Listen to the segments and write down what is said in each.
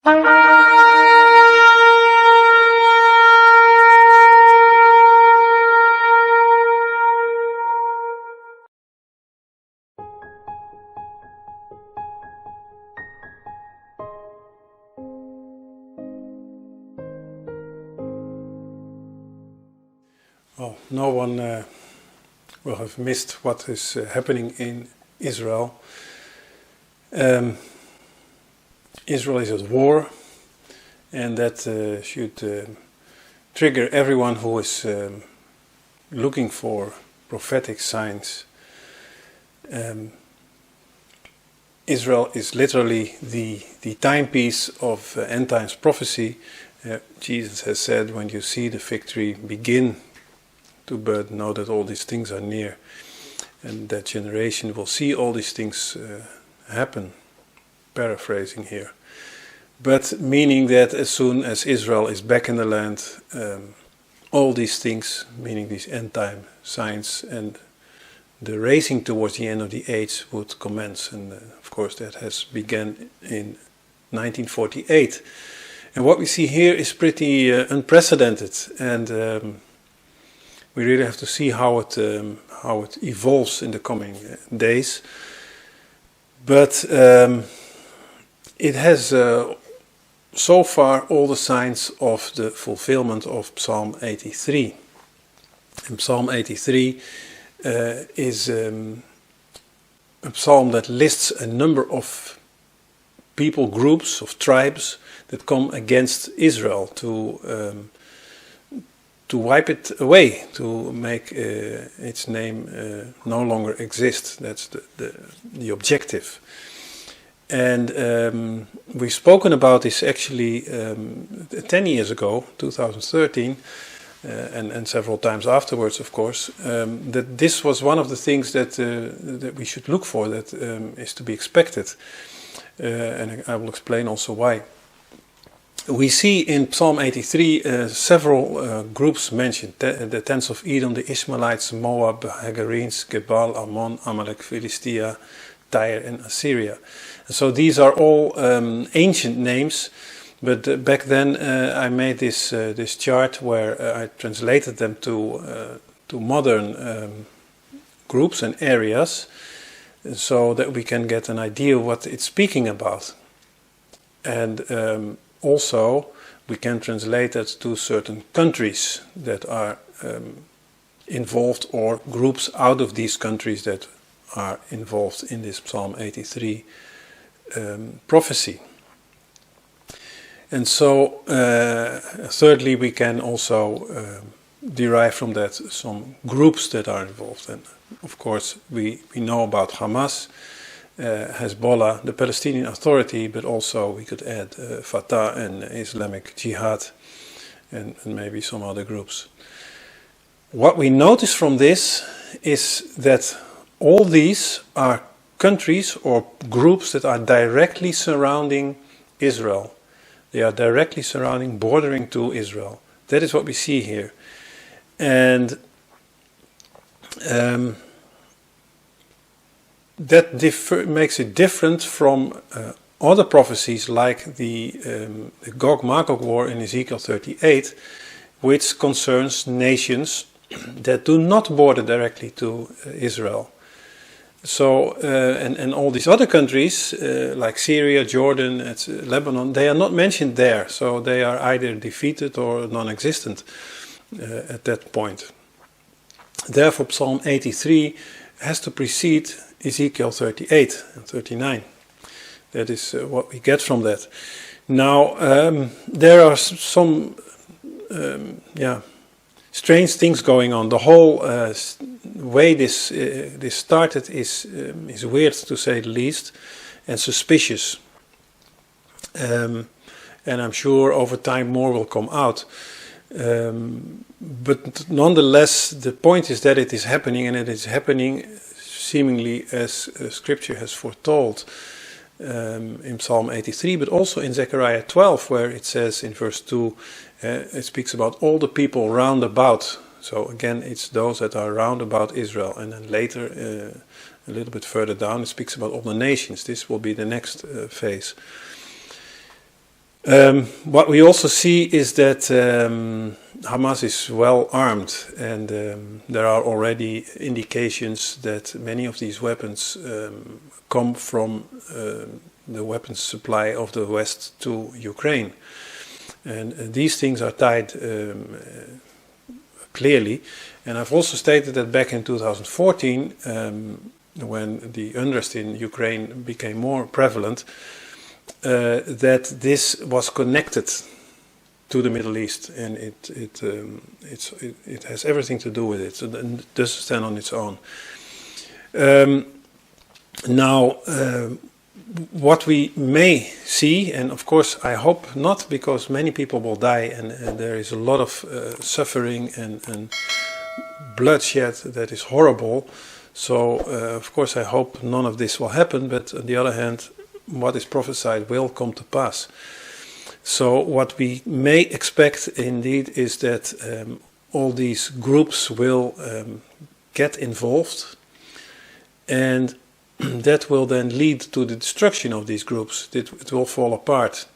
Well, no one will have missed what is happening in Israel. Israel is at war, and that should trigger everyone who is looking for prophetic signs. Israel is literally the timepiece of end times prophecy. Jesus has said, when you see the fig tree begin to bud, know that all these things are near, and that generation will see all these things happen. Paraphrasing here, but meaning that as soon as Israel is back in the land, all these things, meaning these end time signs and the racing towards the end of the age, would commence. And of course that has begun in 1948. And what we see here is pretty unprecedented, and we really have to see how it evolves in the coming days. But it has so far all the signs of the fulfillment of Psalm 83. And Psalm 83 is a psalm that lists a number of people groups, of tribes that come against Israel to wipe it away, to make its name no longer exist. That's the objective. And we've spoken about this actually 10 years ago, 2013, and several times afterwards, of course, that this was one of the things that we should look for, that is to be expected. And I will explain also why. We see in Psalm 83 several groups mentioned: the tents of Edom, the Ishmaelites, Moab, Hagarenes, Gebal, Ammon, Amalek, Philistia, Tyre, and Assyria. So these are all ancient names, but back then I made this chart where I translated them to modern groups and areas, so that we can get an idea of what it's speaking about. And also, we can translate it to certain countries that are involved, or groups out of these countries that are involved in this Psalm 83 prophecy. And so, thirdly, we can also derive from that some groups that are involved. And of course, we know about Hamas, Hezbollah, the Palestinian Authority, but also we could add Fatah and Islamic Jihad, and maybe some other groups. What we notice from this is that all these are countries or groups that are directly surrounding Israel. They are directly surrounding, bordering to Israel. That is what we see here. And that makes it different from other prophecies, like the Gog-Magog war in Ezekiel 38, which concerns nations that do not border directly to Israel. So, and all these other countries, like Syria, Jordan, Lebanon, they are not mentioned there. So they are either defeated or non-existent at that point. Therefore, Psalm 83 has to precede Ezekiel 38 and 39. That is what we get from that. Now, there are some strange things going on. The whole way this started is weird, to say the least, and suspicious. And I'm sure over time more will come out. But nonetheless, the point is that it is happening, and it is happening seemingly as Scripture has foretold in Psalm 83, but also in Zechariah 12, where it says in verse 2, it speaks about all the people round about. So again, it's those that are round about Israel. And then later, a little bit further down, it speaks about all the nations. This will be the next phase. What we also see is that Hamas is well armed, and there are already indications that many of these weapons come from the weapons supply of the West to Ukraine. And these things are tied clearly. And I've also stated that back in 2014, when the unrest in Ukraine became more prevalent, that this was connected to the Middle East, and it has everything to do with it. So it doesn't stand on its own. Now, what we may see, and of course I hope not, because many people will die, and there is a lot of suffering and bloodshed that is horrible. So of course I hope none of this will happen, but on the other hand, what is prophesied will come to pass. So what we may expect indeed is that all these groups will get involved, and that will then lead to the destruction of these groups. It will fall apart.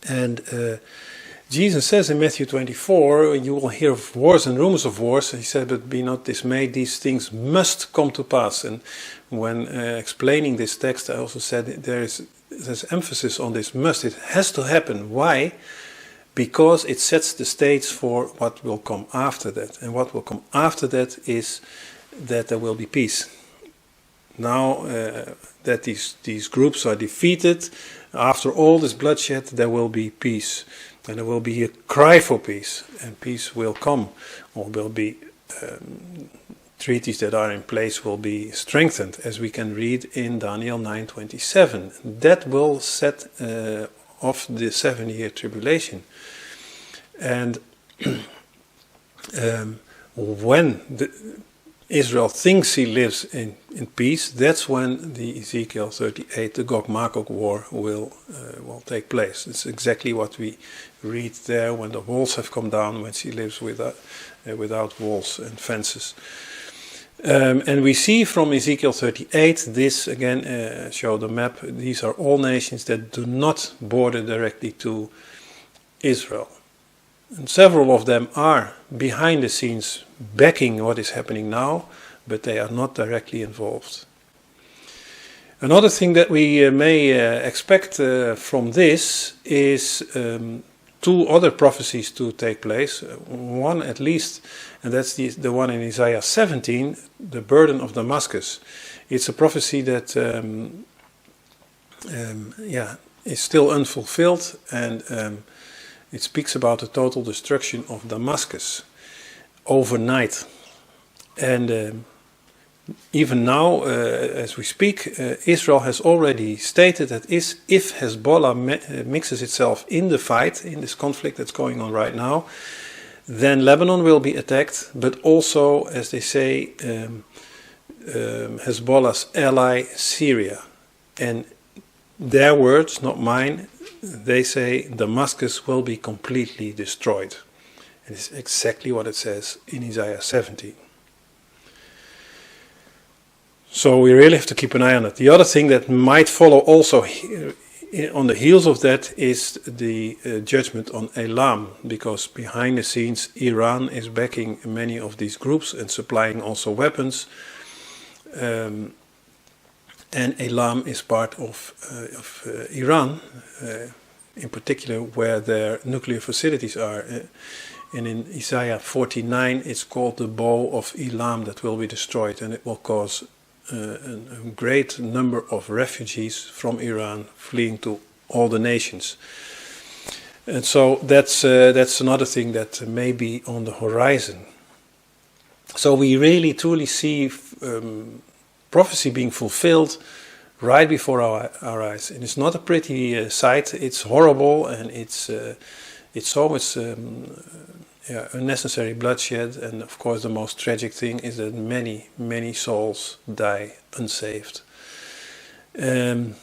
And Jesus says in Matthew 24, you will hear of wars and rumors of wars. He said, but be not dismayed, these things must come to pass. And when explaining this text, I also said there's emphasis on this must. It has to happen. Why? Because it sets the stage for what will come after that. And what will come after that is that there will be peace. Now that these groups are defeated, after all this bloodshed, there will be peace. And there will be a cry for peace, and peace will come, or will be treaties that are in place will be strengthened, as we can read in Daniel 9:27. That will set off the 7-year tribulation. And when Israel thinks he lives in peace, that's when the Ezekiel 38, the Gog-Magog war, will take place. It's exactly what we read there, when the walls have come down, when she lives without walls and fences. And we see from Ezekiel 38, this again, show the map, these are all nations that do not border directly to Israel. And several of them are behind the scenes backing what is happening now, but they are not directly involved. Another thing that we may expect from this is 2 other prophecies to take place. One at least, and that's the one in Isaiah 17, the burden of Damascus. It's a prophecy that is still unfulfilled, and it speaks about the total destruction of Damascus overnight. And even now, as we speak, Israel has already stated that if Hezbollah mixes itself in the fight, in this conflict that's going on right now, then Lebanon will be attacked, but also, as they say, Hezbollah's ally, Syria. And their words, not mine, they say Damascus will be completely destroyed. And it's exactly what it says in Isaiah 17. So we really have to keep an eye on it. The other thing that might follow also on the heels of that is the judgment on Elam, because behind the scenes Iran is backing many of these groups and supplying also weapons. And Elam is part of Iran, in particular where their nuclear facilities are. And in Isaiah 49 it's called the bow of Elam that will be destroyed, and it will cause a great number of refugees from Iran fleeing to all the nations. And so that's another thing that may be on the horizon. So we really truly see prophecy being fulfilled right before our eyes. And it's not a pretty sight. It's horrible, and it's so much unnecessary bloodshed. And of course the most tragic thing is that many souls die unsaved. But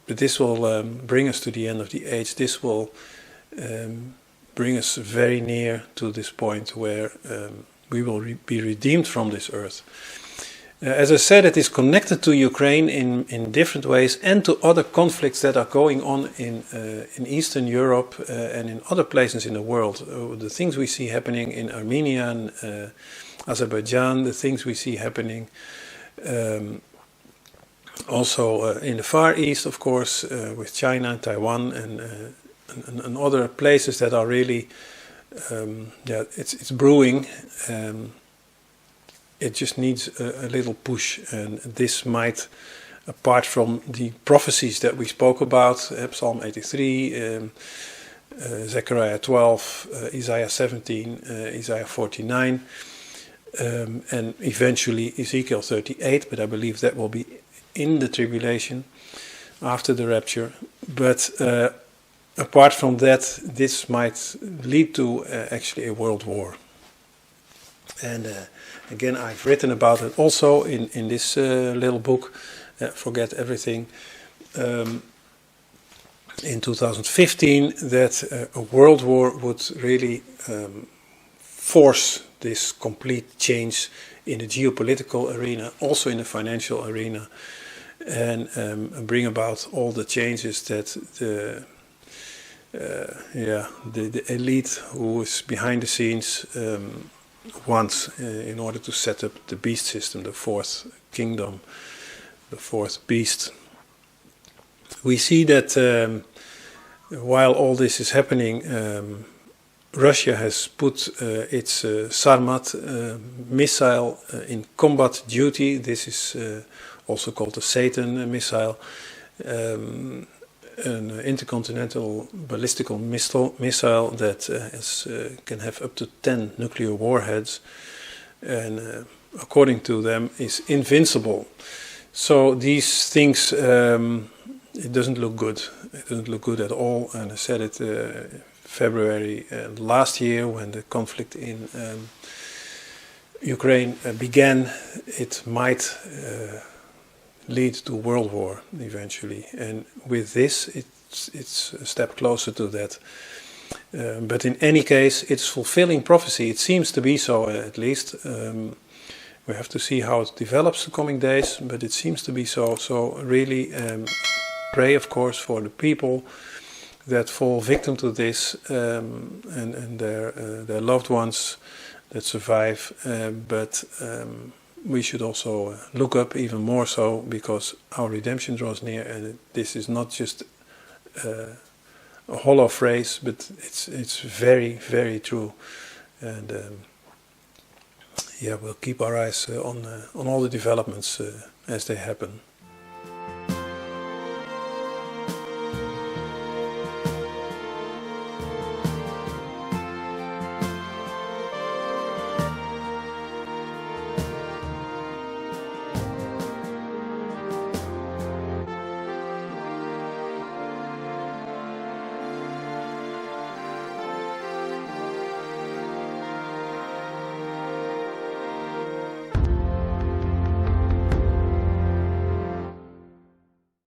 this will bring us to the end of the age. This will bring us very near to this point where we will be redeemed from this earth. As I said, it is connected to Ukraine in different ways and to other conflicts that are going on in Eastern Europe and in other places in the world. The things we see happening in Armenia and Azerbaijan, the things we see happening also in the Far East, of course, with China and Taiwan and other places that are really, it's brewing. It just needs a little push, and this might, apart from the prophecies that we spoke about, Psalm 83, Zechariah 12, Isaiah 17, Isaiah 49, and eventually Ezekiel 38, but I believe that will be in the tribulation after the rapture. But apart from that, this might lead to actually a world war. And again, I've written about it also in this little book, Forget Everything, in 2015, that a world war would really force this complete change in the geopolitical arena, also in the financial arena, and bring about all the changes that the elite who is behind the scenes wants in order to set up the beast system, the fourth kingdom, the fourth beast. We see that while all this is happening, Russia has put its Sarmat missile in combat duty. This is also called the Satan missile, an intercontinental ballistical missile that can have up to 10 nuclear warheads, and according to them is invincible. So these things, it doesn't look good. It doesn't look good at all. And I said it February last year when the conflict in Ukraine began. It might lead to world war eventually, and with this it's a step closer to that. But in any case, it's fulfilling prophecy. It seems to be so, at least. We have to see how it develops the coming days, but it seems to be so. So really pray, of course, for the people that fall victim to this, and their loved ones that survive, but we should also look up even more so, because our redemption draws near, and this is not just a hollow phrase, but it's very, very true. And we'll keep our eyes on all the developments as they happen.